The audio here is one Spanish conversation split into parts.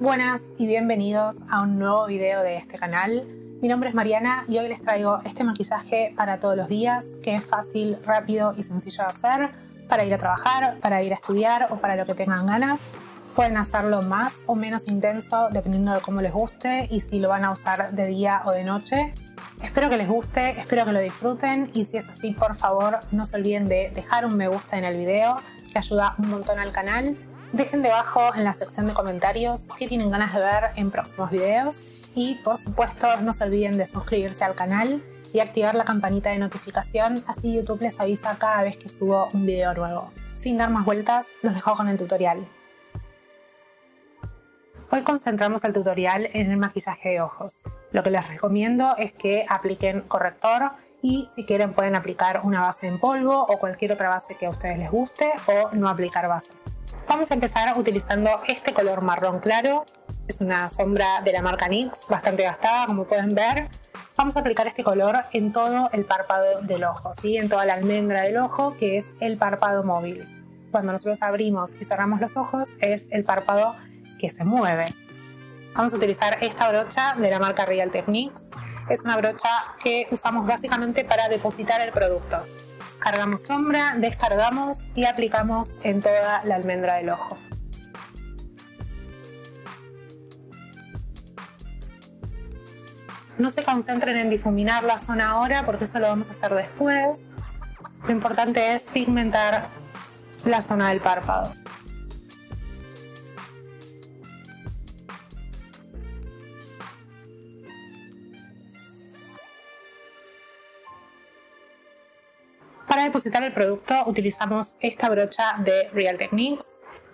Buenas y bienvenidos a un nuevo video de este canal. Mi nombre es Mariana y hoy les traigo este maquillaje para todos los días, que es fácil, rápido y sencillo de hacer para ir a trabajar, para ir a estudiar o para lo que tengan ganas. Pueden hacerlo más o menos intenso dependiendo de cómo les guste y si lo van a usar de día o de noche. Espero que les guste, espero que lo disfruten y si es así, por favor, no se olviden de dejar un me gusta en el video, que ayuda un montón al canal. Dejen debajo en la sección de comentarios qué tienen ganas de ver en próximos videos y por supuesto no se olviden de suscribirse al canal y activar la campanita de notificación, así YouTube les avisa cada vez que subo un video nuevo. Sin dar más vueltas, los dejo con el tutorial. Hoy concentramos el tutorial en el maquillaje de ojos. Lo que les recomiendo es que apliquen corrector y si quieren pueden aplicar una base en polvo o cualquier otra base que a ustedes les guste o no aplicar base. Vamos a empezar utilizando este color marrón claro. Es una sombra de la marca NYX, bastante gastada como pueden ver. Vamos a aplicar este color en todo el párpado del ojo, ¿sí? En toda la almendra del ojo, que es el párpado móvil. Cuando nosotros abrimos y cerramos los ojos es el párpado que se mueve. Vamos a utilizar esta brocha de la marca Real Techniques. Es una brocha que usamos básicamente para depositar el producto. Cargamos sombra, descargamos y aplicamos en toda la almendra del ojo. No se concentren en difuminar la zona ahora porque eso lo vamos a hacer después. Lo importante es pigmentar la zona del párpado. Para depositar el producto utilizamos esta brocha de Real Techniques.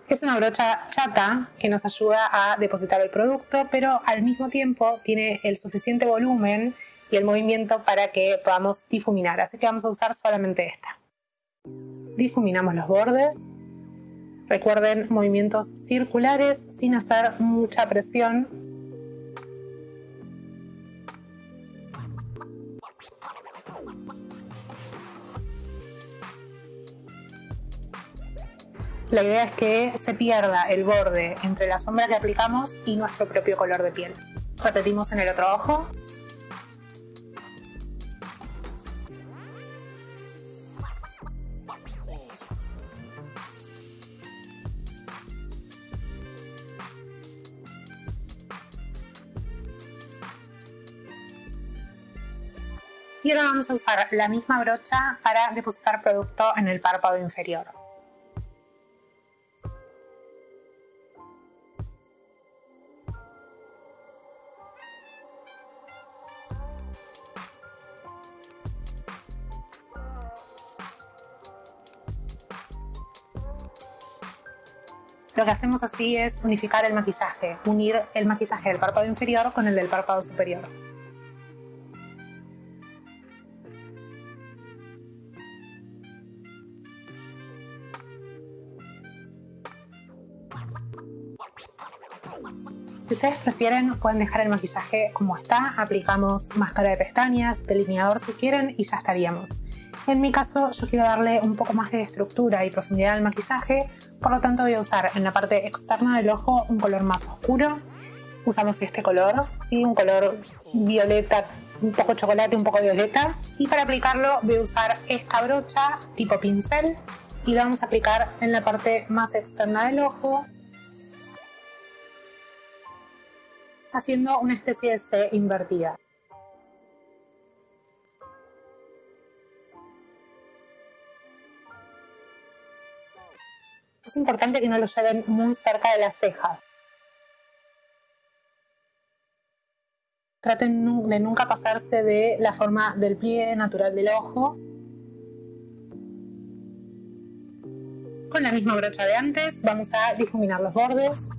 Es una brocha chata que nos ayuda a depositar el producto, pero al mismo tiempo tiene el suficiente volumen y el movimiento para que podamos difuminar. Así que vamos a usar solamente esta. Difuminamos los bordes. Recuerden movimientos circulares sin hacer mucha presión. La idea es que se pierda el borde entre la sombra que aplicamos y nuestro propio color de piel. Repetimos en el otro ojo. Y ahora vamos a usar la misma brocha para depositar producto en el párpado inferior. Lo que hacemos así es unificar el maquillaje, unir el maquillaje del párpado inferior con el del párpado superior. Si ustedes prefieren, pueden dejar el maquillaje como está, aplicamos máscara de pestañas, delineador si quieren y ya estaríamos. En mi caso, yo quiero darle un poco más de estructura y profundidad al maquillaje, por lo tanto voy a usar en la parte externa del ojo un color más oscuro. Usamos este color, ¿sí? Un color violeta, un poco chocolate, un poco violeta. Y para aplicarlo voy a usar esta brocha tipo pincel y lo vamos a aplicar en la parte más externa del ojo, haciendo una especie de C invertida. Es importante que no lo lleven muy cerca de las cejas. Traten de nunca pasarse de la forma del pliegue natural del ojo. Con la misma brocha de antes vamos a difuminar los bordes.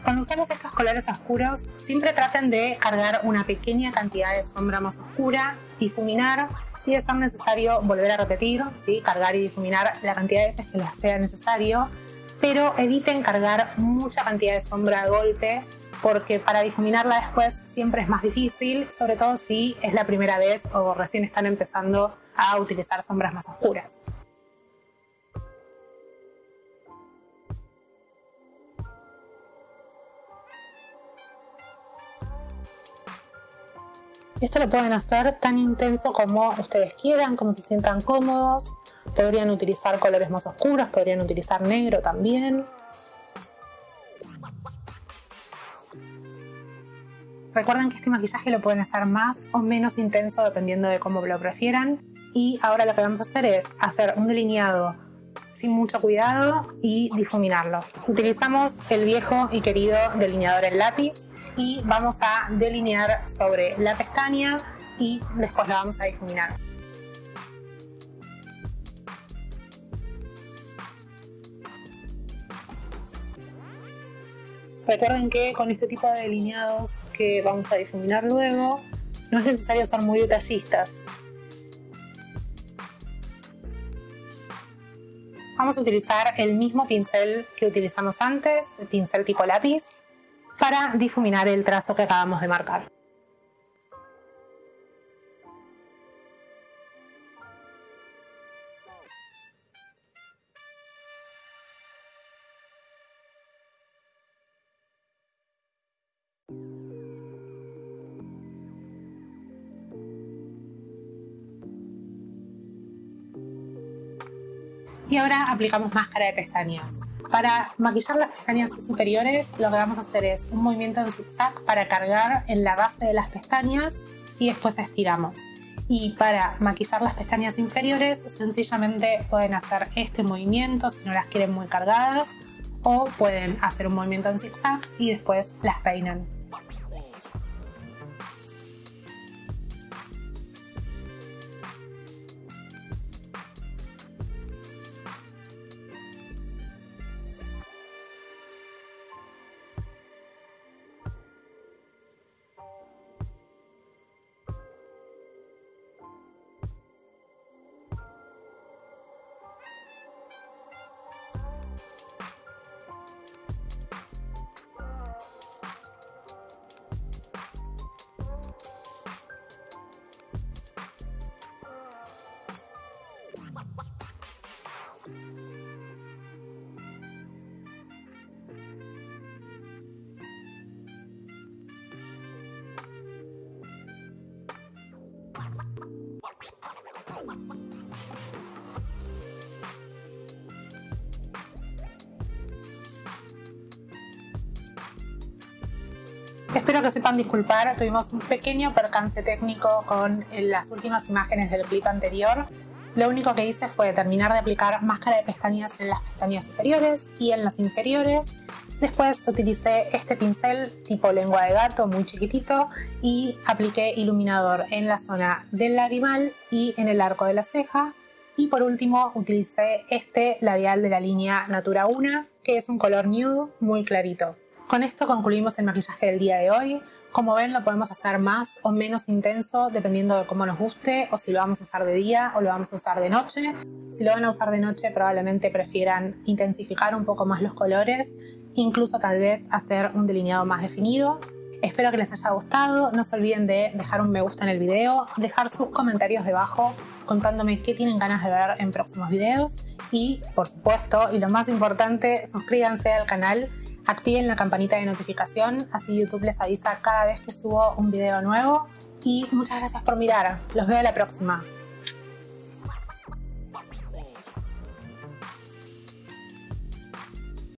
Cuando usamos estos colores oscuros, siempre traten de cargar una pequeña cantidad de sombra más oscura, difuminar y de ser necesario volver a repetir, ¿sí? Cargar y difuminar la cantidad de veces que les sea necesario, pero eviten cargar mucha cantidad de sombra de golpe porque para difuminarla después siempre es más difícil, sobre todo si es la primera vez o recién están empezando a utilizar sombras más oscuras. Esto lo pueden hacer tan intenso como ustedes quieran, como se sientan cómodos. Podrían utilizar colores más oscuros, podrían utilizar negro también. Recuerden que este maquillaje lo pueden hacer más o menos intenso dependiendo de cómo lo prefieran. Y ahora lo que vamos a hacer es hacer un delineado sin mucho cuidado y difuminarlo. Utilizamos el viejo y querido delineador en lápiz y vamos a delinear sobre la pestaña y después la vamos a difuminar. Recuerden que con este tipo de delineados que vamos a difuminar luego, no es necesario ser muy detallistas. Vamos a utilizar el mismo pincel que utilizamos antes, el pincel tipo lápiz, para difuminar el trazo que acabamos de marcar. Y ahora aplicamos máscara de pestañas. Para maquillar las pestañas superiores, lo que vamos a hacer es un movimiento en zigzag para cargar en la base de las pestañas y después estiramos. Y para maquillar las pestañas inferiores, sencillamente pueden hacer este movimiento si no las quieren muy cargadas, o pueden hacer un movimiento en zigzag y después las peinan. Espero que sepan disculpar, tuvimos un pequeño percance técnico con las últimas imágenes del clip anterior. Lo único que hice fue terminar de aplicar máscara de pestañas en las pestañas superiores y en las inferiores. Después utilicé este pincel tipo lengua de gato muy chiquitito y apliqué iluminador en la zona del lagrimal y en el arco de la ceja. Y por último utilicé este labial de la línea Natura 1, que es un color nude muy clarito. Con esto concluimos el maquillaje del día de hoy. Como ven, lo podemos hacer más o menos intenso dependiendo de cómo nos guste, o si lo vamos a usar de día o lo vamos a usar de noche. Si lo van a usar de noche, probablemente prefieran intensificar un poco más los colores, incluso tal vez hacer un delineado más definido. Espero que les haya gustado. No se olviden de dejar un me gusta en el video, dejar sus comentarios debajo contándome qué tienen ganas de ver en próximos videos y, por supuesto, y lo más importante, suscríbanse al canal. Activen la campanita de notificación, así YouTube les avisa cada vez que subo un video nuevo. Y muchas gracias por mirar. Los veo la próxima.